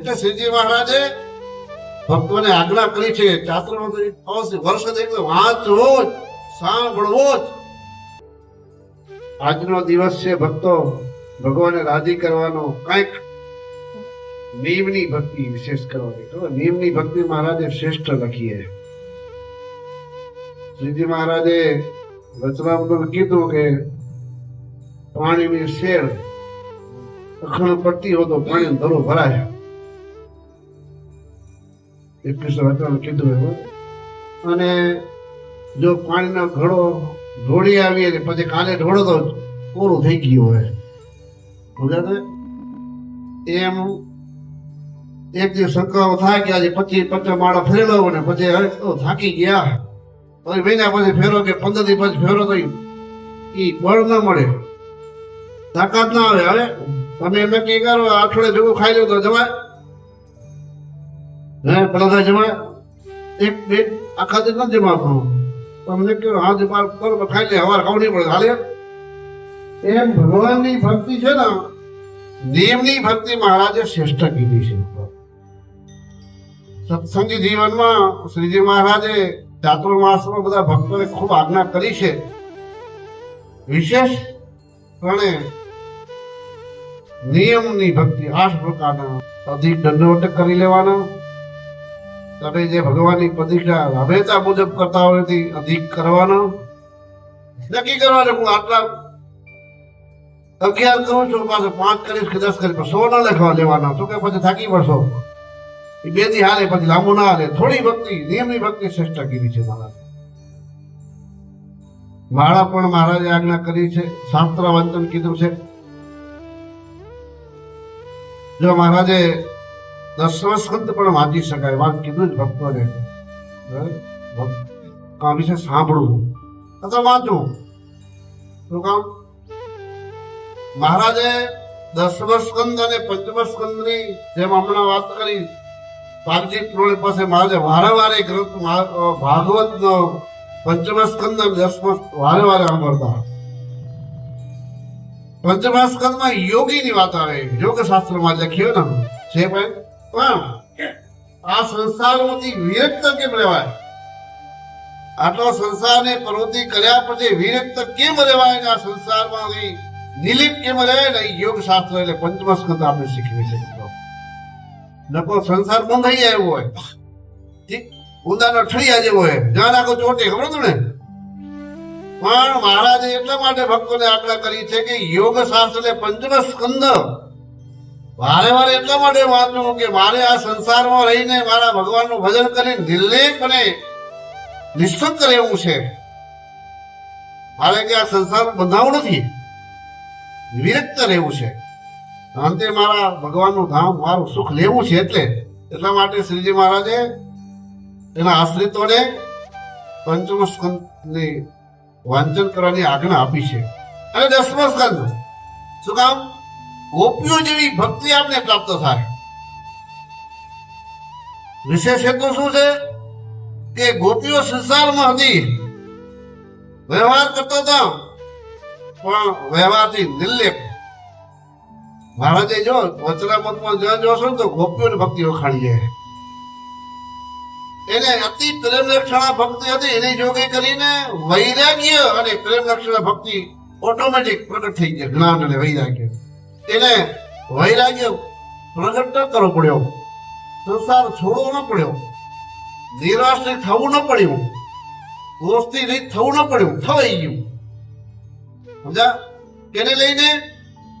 એટલે શ્રીજી મહારાજે ભક્તોને આજ્ઞા કરી છે ચાતુર્માસ વર્ષ વાંચવો જ, સાંભળવો જ. આજનો દિવસ છે ભક્તો ભગવાનને રાજી કરવાનો, કઈક નિયમની ભક્તિ વિશેષ કરવાની. તો નિયમની ભક્તિ મહારાજે શ્રેષ્ઠ લખી છે. શ્રીજી મહારાજે વચનામૃતમાં કીધું કે પાણીની શેર અખણ પડતી હોય તો પાણી ધરો ભરાય. 21 વચન કીધું એવું. અને જો પાણીનો ઘડો ઢોળી આવીએ ને પછી કાલે ઢોળો તો પૂરું થઈ ગયું હોય. સમજાય? એમ એક દિવસ શંકાઓ થાય કે આજે 25 માળા ફેરલો ને પછી થાકી ગયા, પછી મહિના પછી ફેરો કે 15 દી પછી ફેરો તો ઈ બળ ના મળે, તાકાત ના આવે. હવે તમે એમ નક્કી કરો અઠવાડિયે ભેગું ખાઈ લો તો જવાય? હે પેલા જવાય? એક બે આખા દિવસ નથી જમાતું. તમને કહ્યું હા જ બરોબર ખાઈ લે, હવાર ખાવું નહીં પડે, હાલે. એમ ભગવાનની ભક્તિ છે ને, નિયમની ભક્તિ મહારાજે શ્રેષ્ઠ કીધી છે. સત્સંગી જીવનમાં શ્રીજી મહારાજે ચાતુર્માસમાં બધા ભક્તોને ખૂબ આજ્ઞા કરી છે. વિશેષ પ્રણે નિયમની ભક્તિ 8 પ્રકારના. અધિક દંડવત કરી લેવાના. તમે જે ભગવાનની પ્રતિજ્ઞા હંમેશા મુજબ કરતા હોય તે અધિક કરવાના. નક્કી કરવાનું હું આટલા 11 કરું છું, પાછું 5 કરીશ કે 10 કરીશ, 100 ના લખવા લેવાના. શું કે પછી થાકી પડશો? એ 2 દી હાલે, પછી લાંબુ ના હાલે. થોડી ભક્તિ, નિયમની ભક્તિ શ્રેષ્ઠ કીધી છે મહારાજ. માળા પણ મહારાજે આજ્ઞા કરી છે, શાસ્ત્ર વાંચન કીધું છે. જો મહારાજે 10 સ્કંદ પણ વાંચી શકાય, વાત કીધું જ ભક્તોને. આ વિશે સાંભળવું અથવા વાંચવું. શું કામ? મહારાજે 10 સ્કંદ અને 5 સ્કંદની જેમ હમણાં વાત કરી, પાલજી પુરાણ પાસે મહારાજે વારે ગ્રંથ ભાગવત નો 5 સ્કંદ અને 10 વારે સાંભળતા. 5 સ્કંદમાં યોગીની વાત આવે, યોગ શાસ્ત્રમાં લખ્યું ને છે. પણ આ સંસારમાંથી વિરક્ત કેમ રહેવાય? આટલો સંસારને પ્રવૃત્તિ કર્યા પછી વિરક્ત કેમ રહેવાય? આ સંસારમાંથી નિલિપ કેમ રહે ને? યોગ શાસ્ત્ર એટલે 5 સ્કંદ આપણે શીખવી છે. નકો સંસાર બંધાઈ જાય એવો હોય, ઊંદાનો ઠળિયા જેવો હોય, જ્યાં નાખો ચોટે. ખબર હતું ને? પણ મહારાજે એટલા માટે ભક્તોને આજ્ઞા કરી છે કે યોગ શાસ્ત્ર એટલે 5 સ્કંદ વારે એટલા માટે વાંચવું કે મારે આ સંસારમાં રહીને મારા ભગવાનનું ભજન કરીને નિર્લેપ અને નિષ્ઠુક રહેવું છે. મારે કે આ સંસાર બંધાવું નથી, વિરક્ત રહેવું છે. અંતે મારા ભગવાનનું ધામ, મારું સુખ લેવું છે. એટલા માટે શ્રીજી મહારાજે એના આશ્રિતોને 5 સ્કંદની વાંચન કરવાની આજ્ઞા આપી છે. અને 10મો સ્કંદ શું કામ? ગોપીઓ જેવી ભક્તિ આપને પ્રાપ્ત થાય. વિશેષ હેતુ શું છે કે ગોપીઓ સંસારમાં હતી, વ્યવહાર કરતા હતા, પણ વ્યવહારથી નિર્લેપ. મહારાજે જો વચનામૃતમાં જ્યાં જોશો ને તો ગોપીઓની ભક્તિ વખાણી જાય. એને અતિ પ્રેમ લક્ષણા ભક્તિ હતી, એને જોગે કરીને વૈરાગ્ય અને પ્રેમ લક્ષણા ભક્તિ ઓટોમેટિક પ્રગટ થઈ ગયા. જ્ઞાન અને વૈરાગ્ય, એને વૈરાગ્ય પ્રગટ ન કરવો પડ્યો, સંસાર છોડવો ન પડ્યો, નિરાશ્રિત થવું ન પડ્યું, દોસ્તી રીત થવું ન પડ્યું, થવાઈ ગયું. સમજા? એને લઈને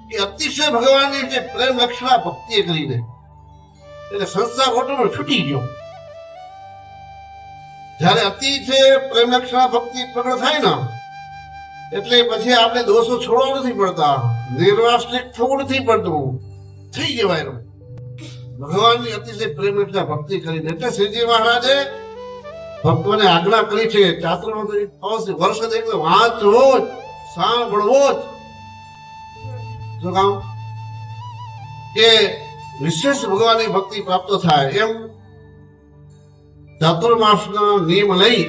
કે અતિશય ભગવાનની જે પ્રેમ લક્ષણા ભક્તિ કરીને એટલે સંસાર ઓટોમેટિક છૂટી ગયો. જયારે અતિ છે પ્રેમ લક્ષણા ભક્તિ પ્રગટ થાય ને એટલે પછી આપણે દોષો છોડવા નથી પડતા, નિર્વાસનિક થવું નથી પડતું, થઈ જવાય ભગવાનની અતિશય પ્રેમ લક્ષણા ભક્તિ કરીને. એટલે શ્રીજી મહારાજે ભક્તોને આજ્ઞા કરી છે ચાતુર્માસ વર્ષ વાંચવો જ, સાંભળવો જ. શું કામ? કે વિશેષ ભગવાનની ભક્તિ પ્રાપ્ત થાય. એમ ચાતુર્માસના નિયમ લઈ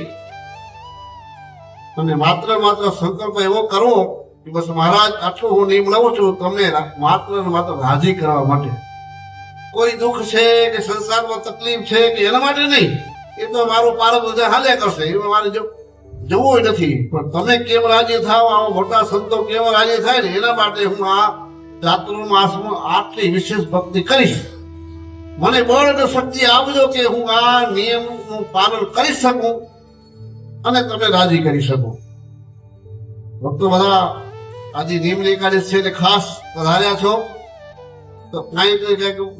અને માત્ર સંકલ્પ એવો કરવો કે બસ મહારાજ આટલું હું નિયમ લઉં છું તમને માત્ર રાજી કરવા માટે, કોઈ દુઃખ છે કે સંસારમાં તકલીફ છે કે એના માટે નહીં, એ તો મારું પારક બધા હાલ્યા કરશે, એમાં મારે જવું નથી. પણ તમે કેમ રાજી થાવ, આવા મોટા સંતો કેમ રાજી થાય ને એના માટે હું આ ચાતુર્માસમાં આટલી વિશેષ ભક્તિ કરીશ. મને બળ અને શક્તિ આપજો કે હું આ નિયમનું પાલન કરી શકું અને તમે રાજી કરી શકો. ભક્તો બધા આજે નિયમની એકાદશી છે એટલે ખાસ પધાર્યા છો, તો કંઈક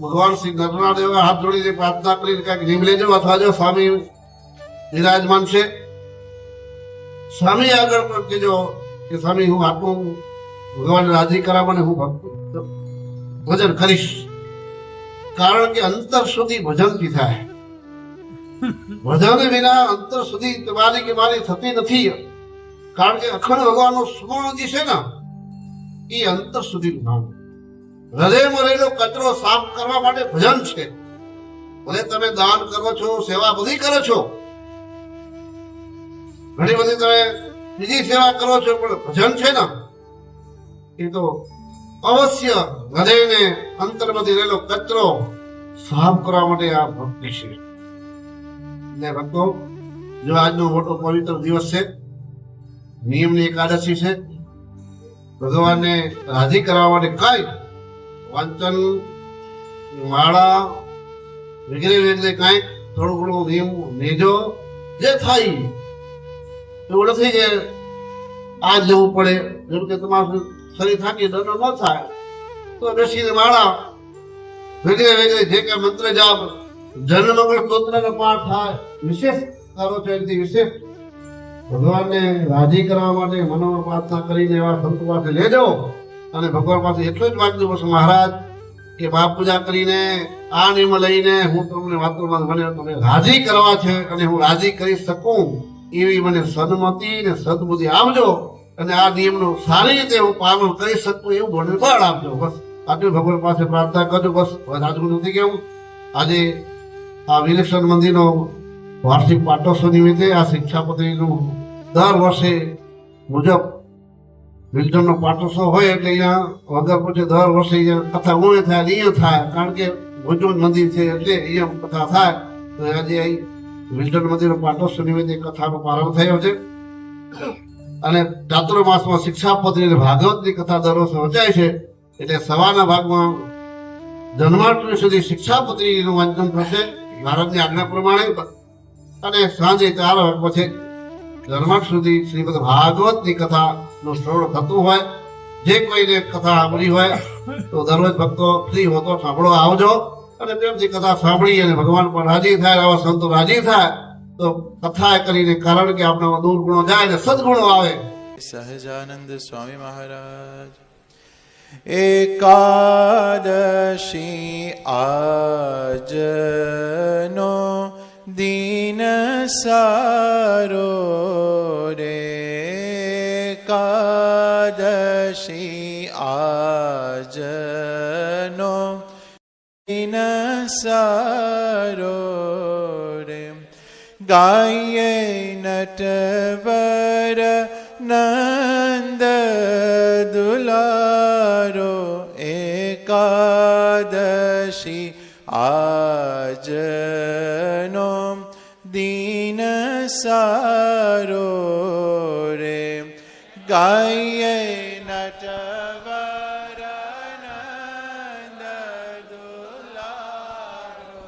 ભગવાન શ્રી નરનાદેવ હાથ જોડીને પ્રાર્થના કરીને કંઈક નિયમ લેજો, અથવા જો સ્વામી વિરાજમાન છે સ્વામી આગળ પણ કહેજો કે સ્વામી હું આટલું ભગવાન રાજી કરાવવા મને હું ભજન કરીશ. કારણ કે અંતર સુધી ભજનથી થાય, ભજન વિના અંતર સુધી તમારી કે મારી થતી નથી. કારણ કે અખંડ ભગવાનનું સ્મરણ જે છે ને એ અંતર સુધી નામ હૃદયમાં રહેલો કચરો સાફ કરવા માટે ભજન છે. ભલે તમે દાન કરો છો, સેવા બધી કરો છો, ઘણી બધી તમે બીજી સેવા કરો છો, પણ ભજન છે ને એ તો અવશ્ય હૃદયને અંતરમાંથી રહેલો કચરો સાફ કરવા માટે આ ભક્તિ છે. ને ભક્તો, જો આજનો મોટો પવિત્ર દિવસ છે, નિયમની એકાદશી છે, ભગવાનને રાજી કરવા માટે કાંઈ વાંચન, માળા વગેરે વગેરે કાંઈક થોડું ઘણું નિયમ લેજો. જે થાય એવું નથી કે આ જવું પડે, જેમ કે તમારું શરીર થાકી દંડ ન થાય તો બેસીને માળા વગેરે વગેરે જે કે મંત્ર જાપ, જન્મંગળ સ્તોત્રનો પાઠ થાય, વિશેષ કરો છો એથી વિશેષ ભગવાનને રાજી કરવા માટે મનોમન પ્રાર્થના કરીને એવા સંતો પાસે લેજો. અને ભગવાન પાસે એટલું જ માગજો બસ મહારાજ કે બાપ પૂજા કરીને આ નિયમ લઈને હું તમને વાતોમાં મને તમે રાજી કરવા છે અને હું રાજી કરી શકું એવી મને સન્મતિ ને સદબુદ્ધિ આપજો, અને આ નિયમનું સારી રીતે હું પાલન કરી શકું એવું મને બળ આપજો. બસ આટલું ભગવાન પાસે પ્રાર્થના કરજો. બસ આજનું નથી કેવું. આજે આ વિલેશ્વર મંદિરનો વાર્ષિક પાટોત્સવ નિમિત્તે આ શિક્ષાપત્રીનું દર વર્ષે મુજબ વિલટનનો પાટોત્સવ હોય એટલે અહીંયા વગર પછી દર વર્ષે અહીંયા કથા ઉણે થાય, અહીંયા થાય. કારણ કે ભુજનું મંદિર છે એટલે અહીંયા કથા થાય. તો આજે અહીં વિલટન મંદિરનો પાટોત્સવ નિમિત્તે કથાનો પ્રારંભ થયો છે. અને ચાતુર્માસમાં શિક્ષાપત્રી અને ભાગવતની કથા દર વર્ષે વચાય છે. એટલે સવારના ભાગમાં જન્માષ્ટમી સુધી શિક્ષાપત્રીનું વાંચન થશે ભારતની આજ્ઞા પ્રમાણે, અને સાંજે 4 વાગ્યા પછી જન્માષ્ટમી સુધી શ્રીમદ ભાગવતની કથાનું શ્રવણ થતું હોય. જે કોઈને કથા સાંભળી હોય તો દરરોજ ભક્તો ફ્રી હો તો સાંભળવા આવજો, અને પ્રેમથી કથા સાંભળી અને ભગવાન પણ રાજી થાય, આવા સંતો રાજી થાય તો કથા કરીને, કારણ કે આપણામાં દુર્ગુણો જાય ને સદગુણો આવે. સહજાનંદ સ્વામી મહારાજ. એકાદશી આજનો દિન સારો રે, એકાદશી આજનો દિન સારો રે, ગાયે નટવર નંદ દુલારો, એકાદશી આજનો દિન સારો રે, ગાયે નટવર નંદ દુલારો.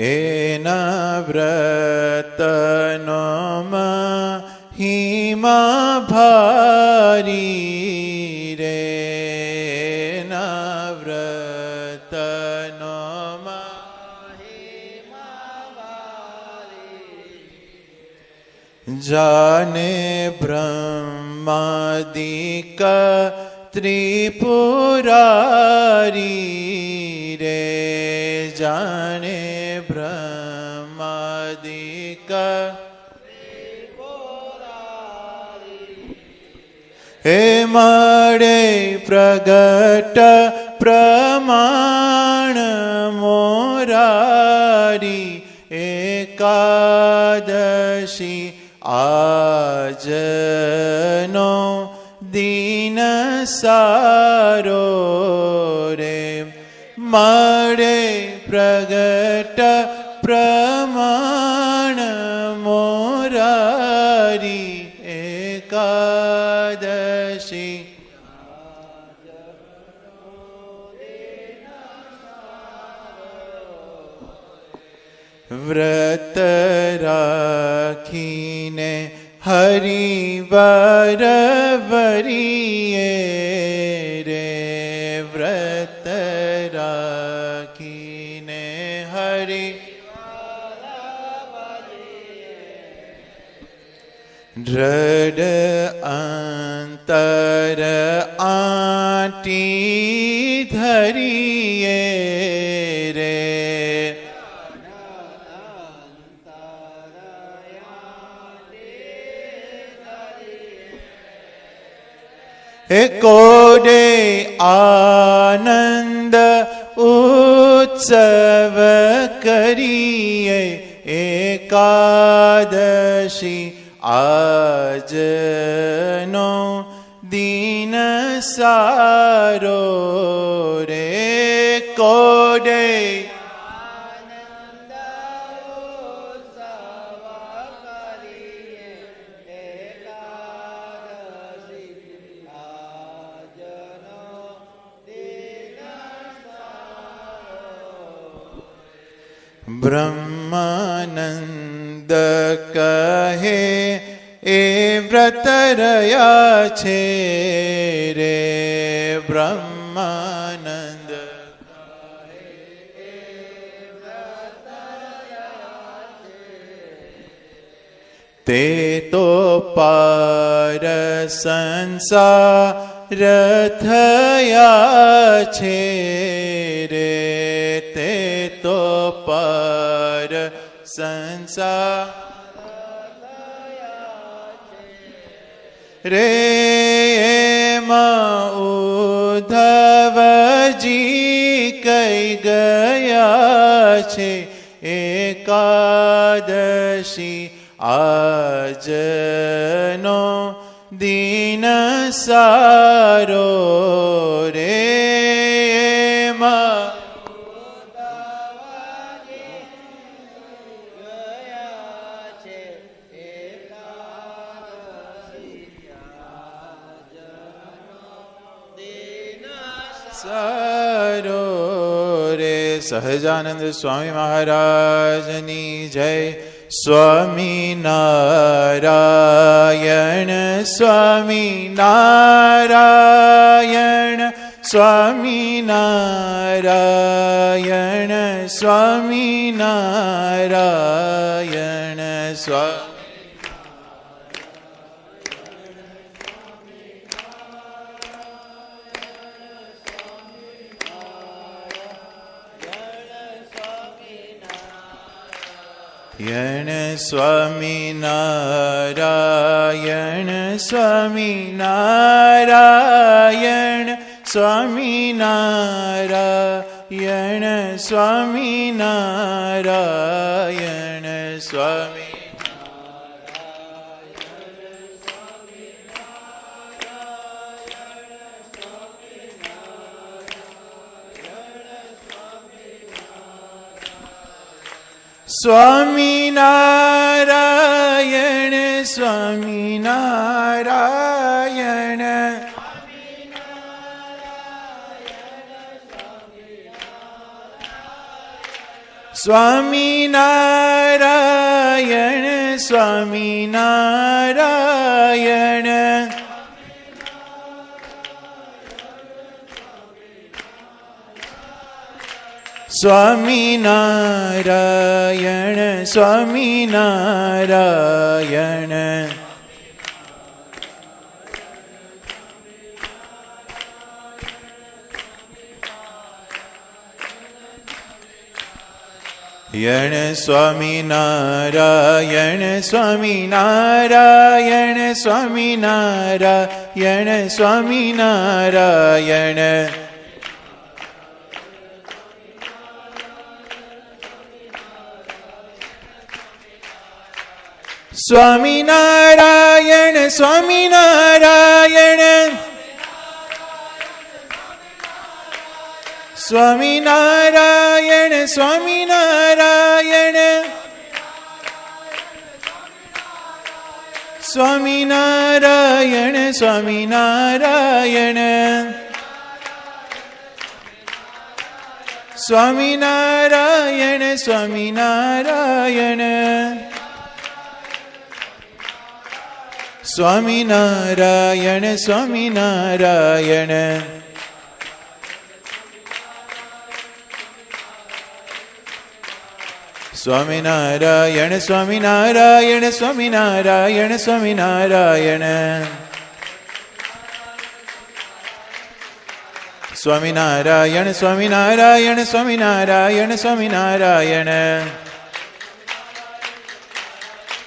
એના વ્રતનો મહિમા ભારી રે, એના વ્રતનો મહિમા ભારી, જાને બ્રહ્માદિક ત્રિપુરારી રે, જાણે બ્રહ્માદિક હે મળે પ્રગટ પ્રમાણ મોરારી, એકાદશી આજનો દિન સારો રે મળે પ્રગટ પ્રમાણ મોરારી એકાદશી વ્રત રાખીને હરિવાર વરીએ રે વ્રત રાખીને હરિ દ્રઢ અંતર આંટી ધરીએ રે હે કોડે આનંદ ઉત્સવ કરીએ એકાદશી આજનો દિન સારો રે કોડે બ્રહ્માનંદ કહે એ વ્રત રહ્યા છે રે બ્રહ્માનંદ તે તો પાર સંસાર થયા છે રે તે તો પર સંસાર રે એમાં ઉદ્ધવજી કઈ ગયા છે એકાદશી આજનો દિન સારો રે એમાં સારો રે સહજાનંદ સ્વામી મહારાજની જય સ્વામી નારાયણ સ્વામી નારાયણ સ્વામી નારાયણ સ્વામી નારાયણ સ્વામી યણ સ્વામી નારાયણ સ્વામી નારાયણ સ્વામી નારાયણ સ્વામી નારાયણ સ્વામી સ્વામી નારાયણ સ્વામી નારાયણ સ્વામી નારાયણ સ્વામી નારાયણ સ્વામી નારાયણ સ્વામી નારાયણ યણ સ્વામી નારાયણ સ્વામી નારાયણ સ્વામી નારાયણ સ્વામી નારાયણ સ્વામિનારાયણ સ્વામિનારાયણ સ્વામિનારાયણ સ્વામિનારાયણ સ્વામિનારાયણ સ્વામિનારાયણ સ્વામિનારાયણ સ્વામિનારાયણ સ્વામિનારાયણ સ્વામિનારાયણ સ્વામિનારાયણ સ્વામિનારાયણ સ્વામિનારાયણ સ્વામિનારાયણ સ્વામિનારાયણ સ્વામિનારાયણ સ્વામિનારાયણ સ્વામિનારાયણ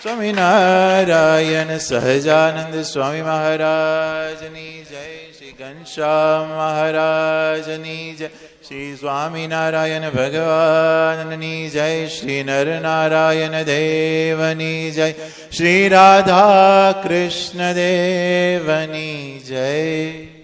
સ્વામિનારાયણ સહજાનંદ સ્વામી મહારાજની જય શ્રી ઘનશ્યામ મહારાજની જય શ્રી સ્વામિનારાયણ ભગવાનની જય શ્રી નરનારાયણ દેવની જય શ્રી રાધા કૃષ્ણ દેવની જય